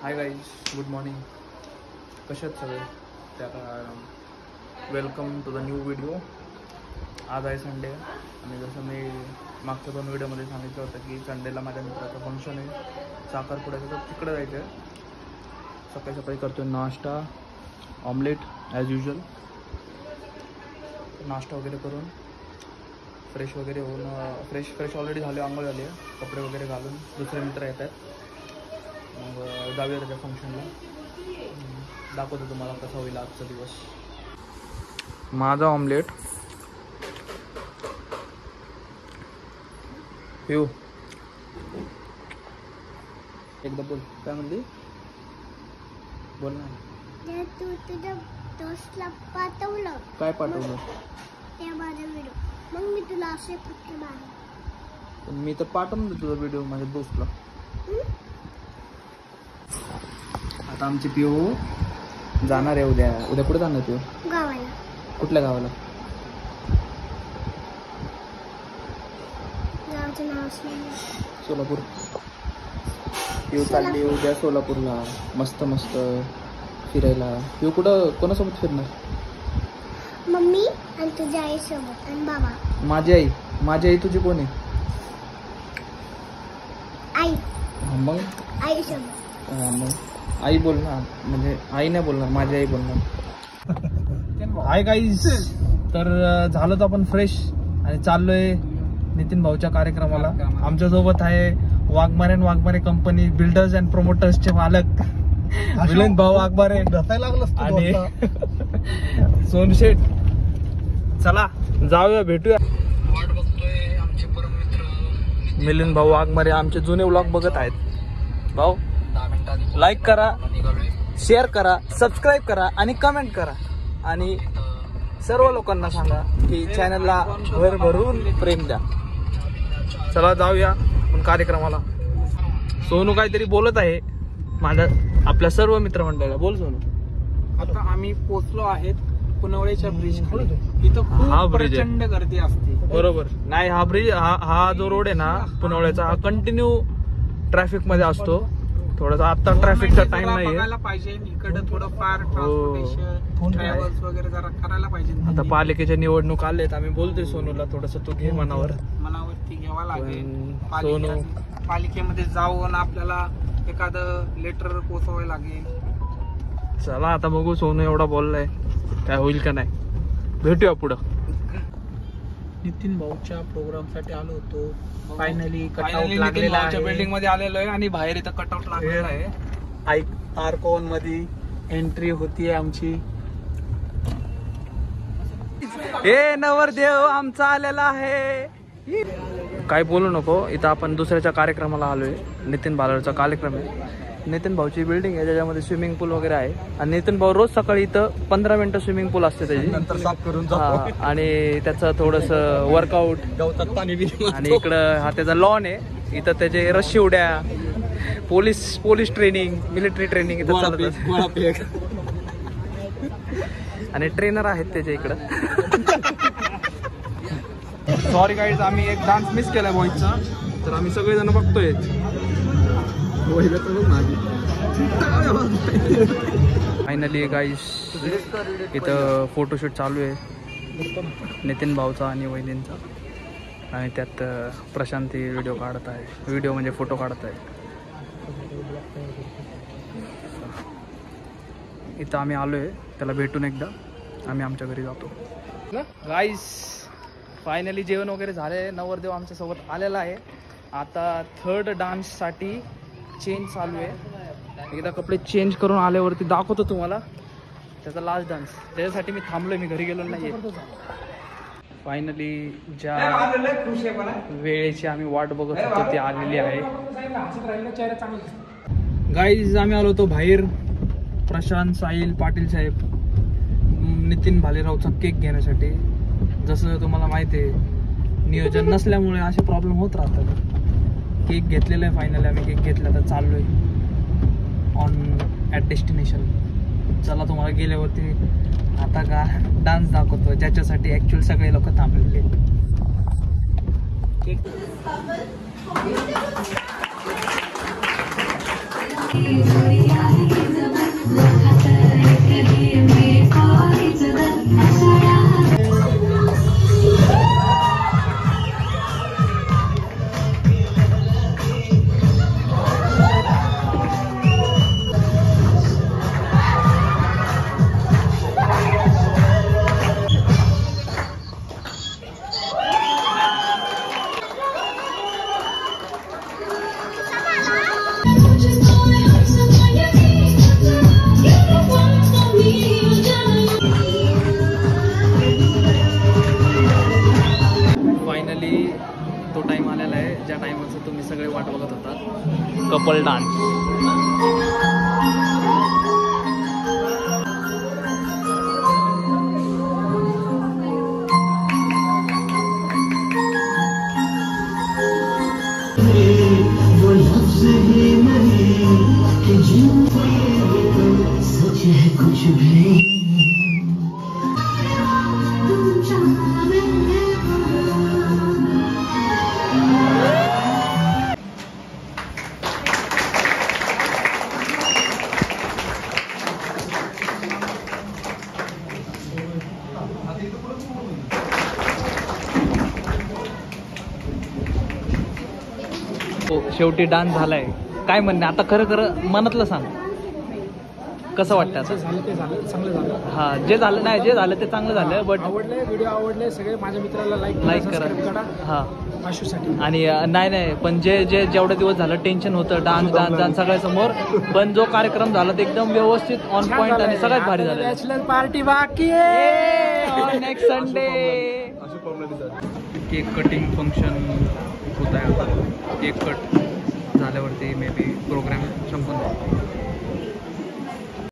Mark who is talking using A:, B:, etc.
A: Hi guys, good morning. कसे आहेत सगळे? आता welcome to the new video. आज आहे संडे आणि जसं मी मागच्या 2 व्हिडिओमध्ये सांगितलं होतं की संडेला माझ्या मित्राचं फंक्शन आहे साखरपुड्याचं, तर तिकडे जायचं आहे. सकाळी सकाळी करतो नाश्ता, ऑमलेट ॲज युजल. नाश्ता वगैरे करून फ्रेश वगैरे होऊन फ्रेश ऑलरेडी झाले, आंघोळ झाली आहे, कपडे वगैरे घालून दुसरे मित्र येत आहेत. मग जाऊया त्याच्या फंक्शनला. दाखवतो तुम्हाला कसा होईल आजचा दिवस. माझा ऑमलेट पिऊ. एकदा बोल, काय म्हणली? बोल ना.
B: तू तुझ्या दोस्तला पाठवलं.
A: काय पाठवलं?
B: त्या माझा व्हिडिओ. मग मी तुला असे फक्त
A: पण मी तर पाठवून देतो तुझा व्हिडिओ माझ्या दोस्तला. आता आमची पिऊ जाणार आहे उद्या. उद्या कुठे जाणार पिऊ?
B: गावाला.
A: कुठल्या गावाला?
B: गावाचं नाव
A: सोलापूर. पिऊ चालली उद्या सोलापूरला मस्त मस्त फिरायला. पिऊ कुठं कोणासोबत फिरणार?
B: मम्मी आणि तुझ्या आईसोबत आणि बाबा.
A: माझी आई तुझी कोण आहे?
B: आई.
A: मग
B: आईसोबत.
A: मग आई बोल ना, म्हणजे आई नाही बोलणार, माझी आई बोलणार. हाय गाईज, तर झालं तर आपण फ्रेश आणि चाललोय नितीन भाऊच्या कार्यक्रमाला. आमच्यासोबत आहे वाघमारे कंपनी बिल्डर्स अँड प्रोमोटर्सचे मालक मिलिंद भाऊ वाघमारे आणि सोनशेठ. चला जाऊया, भेटूया. वाट बघतोय आमचे परम मित्र मिलिंद भाऊ वाघमारे. आमचे जुने व्लॉग बघत आहेत भाऊ. लाईक करा, शेअर करा, सबस्क्राईब करा आणि कमेंट करा. आणि सर्व लोकांना सांगा की चॅनलला भरभरून प्रेम द्या. चला जाऊया आपण कार्यक्रमाला. सोनू काहीतरी बोलत आहे माझ्या आपल्या सर्व मित्रमंडळाला. बोल सोनू.
C: आता आम्ही पोहोचलो आहेत पुनवळेच्या ब्रिज. इथं खूप प्रचंड गर्दी असते.
A: बरोबर. नाही, हा ब्रिज हा जो रोड आहे ना पुनवळ्याचा, हा कंटिन्यू ट्रॅफिक मध्ये असतो. थोडासा आता ट्रॅफिकचा टाइम नाही
C: बघायला पाहिजे. इकडे थोडं फार ट्रान्सपोर्टेशन ट्रॅव्हल्स वगैरे जरा करायला पाहिजे.
A: आता पालिकेच्या निवडणूक आलेत. आम्ही बोलतोय सोनूला थोडस तू घे
C: मनावरती घ्यावा लागेल. पालिकेमध्ये जाऊन आपल्याला एखादं लेटर पोचवावं लागेल.
A: चला आता बघू, सोनू एवढा बोललाय काय होईल का नाही. भेटूया पुढं.
C: नितीन भाऊच्या प्रोग्राम साठी आलो होतो. फायनली
A: बिल्डिंग मध्ये आलेलो आहे आणि बाहेर इथं कटआउट लागलेला आहे.
C: आर्कोन मध्ये एंट्री होतीये आमची.
A: हे नवरदेव आमचा आलेला आहे. काय बोलू नको. इथं आपण दुसऱ्याच्या कार्यक्रमाला आलोय. नितीन भालरचा कार्यक्रम आहे. नितीन भाऊची बिल्डिंग आहे ज्याच्यामध्ये स्विमिंग पूल वगैरे आहे. आणि नितीन भाऊ रोज सकाळी इथं 15 मिनिटं स्विमिंग पूल असते त्याची,
C: नंतर साफ करून
A: आणि त्याचं थोडस वर्कआउट.
C: गवतात पाणी बी.
A: आणि इकडं हा त्याचा लॉन आहे. इथं त्याचे रस्सी उड्या, पोलीस ट्रेनिंग, मिलिटरी ट्रेनिंग इथं चालत. आणि ट्रेनर आहेत त्याच्या इकडं. सॉरी गाईज, आम्ही एक डान्स मिस केलाय बॉईजचा, तर आम्ही सगळेजण बघतोय. फायनली गाईज इथं फोटोशूट चालू आहे नितीन भाऊचा आणि वहिनींचा. आणि त्यात प्रशांती व्हिडिओ काढत आहे. व्हिडिओ म्हणजे फोटो काढत आहे. इथं आम्ही आलोय, त्याला भेटून एकदा आम्ही आमच्या घरी जातो. गाईज फायनली जेवण वगैरे झाले. नवरदेव आमच्या सोबत आलेला आहे. आता थर्ड डान्ससाठी चेंज चालू आहे. एकदा कपडे चेंज करून आल्यावरती दाखवतो तुम्हाला त्याचा लास्ट डान्स. त्याच्यासाठी मी थांबलोय, मी घरी गेलो नाही. फायनली ज्या वेळेची आम्ही वाट बघत होतो ती आलेली आहे. गाईज आम्ही आलो होतो बाहेर प्रशांत साहिल पाटील साहेब नितीन भालेरावचा केक घेण्यासाठी. जसं तुम्हाला माहिती आहे नियोजन नसल्यामुळे असे प्रॉब्लेम होत राहतात. केक घेतलेला आहे फायनली. आम्ही केक घेतला तर चाललोय ऑन ॲट डेस्टिनेशन. चला तुम्हाला गेल्यावरती आता का डान्स दाखवतो ज्याच्यासाठी ॲक्च्युअल सगळे लोक थांबलेले. केक फायनली तो टाइम आलेला आहे ज्या टाइमचं तुम्ही सगळे वाट बघत होता, कपल डान्स. शेवटी डान्स झालाय. काय म्हणणे आता, खरं खरं मनातलं सांग, कसं वाटतं आता?
C: झालं ते झालं, चांगलं झालं.
A: हा, जे झालं नाही, जे झालं ते चांगलं झालं. बट
C: आवडले व्हिडिओ, आवडले सगळे. माझ्या मित्राला लाईक
A: करा. हा,
C: आशूसाठी.
A: आणि नाही पण जे जेवढे दिवस झालं टेन्शन होतं डान्स सगळ्यासमोर, पण जो कार्यक्रम झाला ते एकदम व्यवस्थित ऑन पॉइंट आणि सगळ्यात भारी झालं.
C: बॅचलर पार्टी बाकी आहे
A: next Sunday. Cake cutting function होत आहे आता. केक कट झाल्यावरती मे बी प्रोग्राम संपून जाईल.